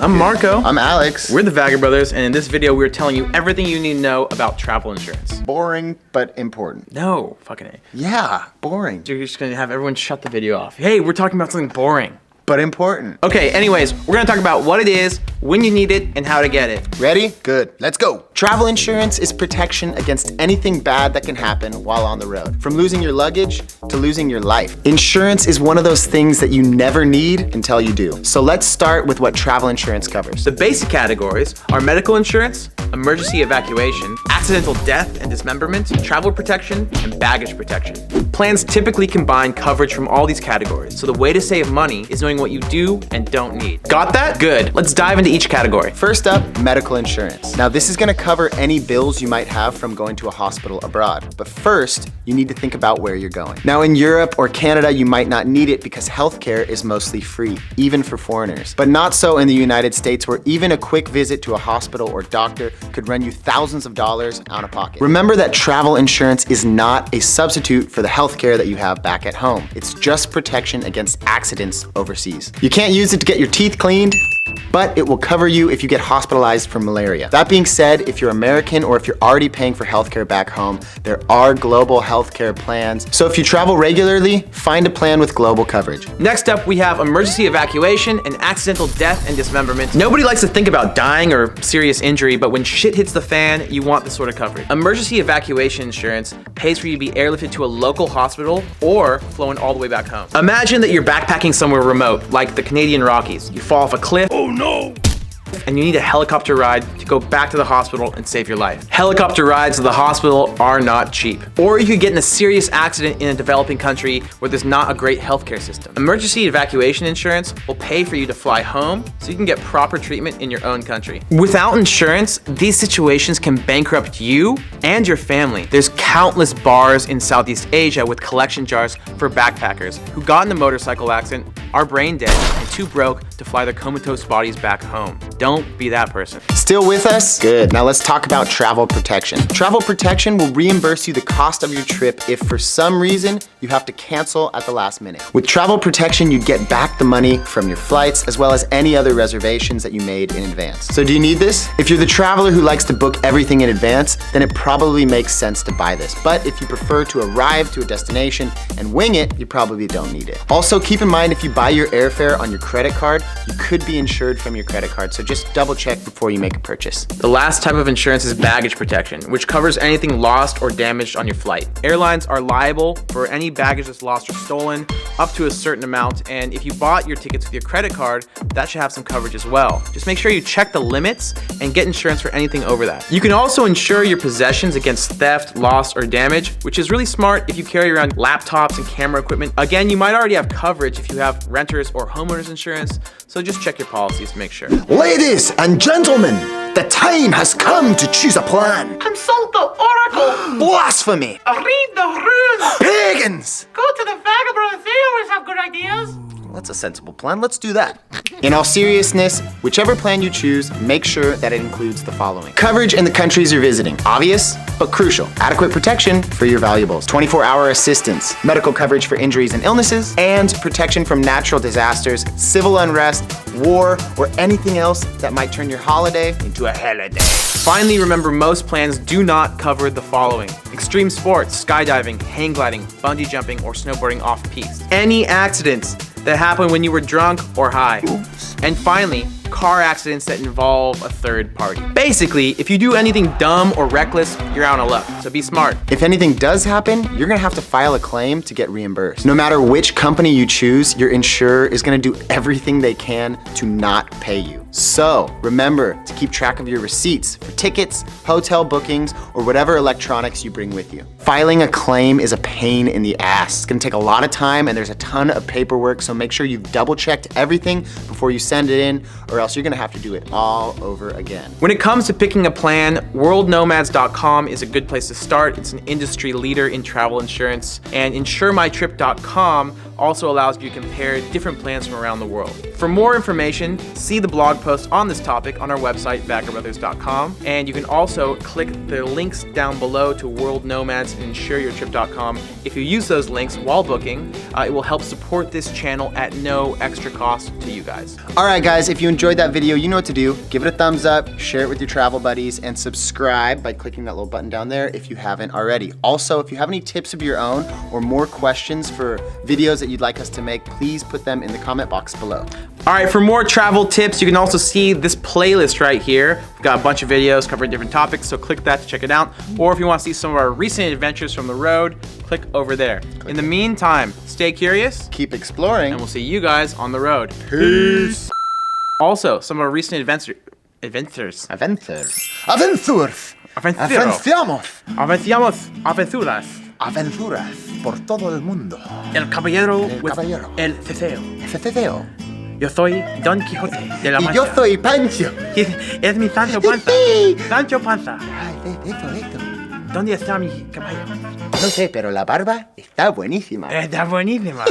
I'm Marco. I'm Alex. We're the Vagger Brothers, and in this video, we're telling you everything you need to know about travel insurance. Boring, but important. No, fucking A. Yeah, boring, You're just gonna have everyone shut the video off. Hey, we're talking about something boring. but important. Okay, anyways, we're gonna talk about what it is, when you need it, and how to get it. Ready? Good. Let's go. Travel insurance is protection against anything bad that can happen while on the road. From losing your luggage to losing your life. Insurance is one of those things that you never need until you do. So let's start with what travel insurance covers. The basic categories are medical insurance, emergency evacuation, accidental death and dismemberment, travel protection, and baggage protection. Plans typically combine coverage from all these categories, so the way to save money is knowing what you do and don't need. Got that? Good. Let's dive into each category. First up, medical insurance. Now this is gonna cover any bills you might have from going to a hospital abroad. But first, you need to think about where you're going. Now in Europe or Canada, you might not need it because healthcare is mostly free, even for foreigners. But not so in the United States, where even a quick visit to a hospital or doctor could run you thousands of dollars out of pocket. Remember that travel insurance is not a substitute for the healthcare that you have back at home. It's just protection against accidents overseas. You can't use it to get your teeth cleaned, but it will cover you if you get hospitalized for malaria. That being said, if you're American or if you're already paying for healthcare back home, there are global healthcare plans. So if you travel regularly, find a plan with global coverage. Next up, we have emergency evacuation and accidental death and dismemberment. Nobody likes to think about dying or serious injury, but when shit hits the fan, you want this sort of coverage. Emergency evacuation insurance pays for you to be airlifted to a local hospital or flown all the way back home. Imagine that you're backpacking somewhere remote, like the Canadian Rockies. You fall off a cliff. Oh no! And you need a helicopter ride to go back to the hospital and save your life. Helicopter rides to the hospital are not cheap. Or you could get in a serious accident in a developing country where there's not a great healthcare system. Emergency evacuation insurance will pay for you to fly home so you can get proper treatment in your own country. Without insurance, these situations can bankrupt you and your family. There's countless bars in Southeast Asia with collection jars for backpackers who got in a motorcycle accident, are brain dead, and too broke to fly their comatose bodies back home. Don't be that person. Still with us? Good. Now let's talk about travel protection. Travel protection will reimburse you the cost of your trip if for some reason you have to cancel at the last minute. With travel protection, you get back the money from your flights as well as any other reservations that you made in advance. So do you need this? If you're the traveler who likes to book everything in advance, then it probably makes sense to buy this. But if you prefer to arrive to a destination and wing it, you probably don't need it. Also, keep in mind if you buy your airfare on your credit card, you could be insured from your credit card. So just double check before you make a purchase. The last type of insurance is baggage protection, which covers anything lost or damaged on your flight. Airlines are liable for any baggage that's lost or stolen up to a certain amount, and if you bought your tickets with your credit card, that should have some coverage as well. Just make sure you check the limits and get insurance for anything over that. You can also insure your possessions against theft, loss, or damage, which is really smart if you carry around laptops and camera equipment. Again, you might already have coverage if you have renters or homeowners insurance, so just check your policies to make sure. Ladies and gentlemen, the time has come to choose a plan. Consult the oracle. Blasphemy! Read the runes. Pagans! Go to the Vagger Brothers. They always have good ideas. That's a sensible plan. Let's do that. In all seriousness, whichever plan you choose, make sure that it includes the following. Coverage in the countries you're visiting. Obvious, but crucial. Adequate protection for your valuables. 24-hour assistance. Medical coverage for injuries and illnesses. And protection from natural disasters, civil unrest, war, or anything else that might turn your holiday into a holiday. Finally, remember most plans do not cover the following: extreme sports, skydiving, hang gliding, bungee jumping, or snowboarding off-piste. Any accidents that happen when you were drunk or high. Oops. And finally, car accidents that involve a third party. Basically, if you do anything dumb or reckless, you're out of luck, so be smart. If anything does happen, you're gonna have to file a claim to get reimbursed. No matter which company you choose, your insurer is gonna do everything they can to not pay you. So remember to keep track of your receipts for tickets, hotel bookings, or whatever electronics you bring with you. Filing a claim is a pain in the ass. It's gonna take a lot of time and there's a ton of paperwork, so make sure you've double checked everything before you send it in, or else you're gonna have to do it all over again. When it comes to picking a plan, worldnomads.com is a good place to start. It's an industry leader in travel insurance, and insuremytrip.com also allows you to compare different plans from around the world. For more information, see the blog post on this topic on our website, VacaBrothers.com, and you can also click the links down below to World Nomads and InsureYourTrip.com. If you use those links while booking, it will help support this channel at no extra cost to you guys. All right, guys, if you enjoyed that video, you know what to do. Give it a thumbs up, share it with your travel buddies, and subscribe by clicking that little button down there if you haven't already. Also, if you have any tips of your own or more questions for videos that you'd like us to make, please put them in the comment box below. All right, for more travel tips, you can also see this playlist right here. We've got a bunch of videos covering different topics, so click that to check it out. Or if you want to see some of our recent adventures from the road, click over there. In the meantime, stay curious, Keep exploring. and we'll see you guys on the road. Peace. Also, some of our recent adventures. Aventures. Aventuras. Aventuras. Aventuras. Aventuras por todo el mundo. El caballero El with caballero. el ceceo. Ceceo. Yo soy Don Quijote de la Y Mancha. yo soy Pancho. Es mi Sancho Panza. Sancho Panza. Ay, esto. ¿Dónde está mi caballo? No sé, pero la barba está buenísima. Está buenísima.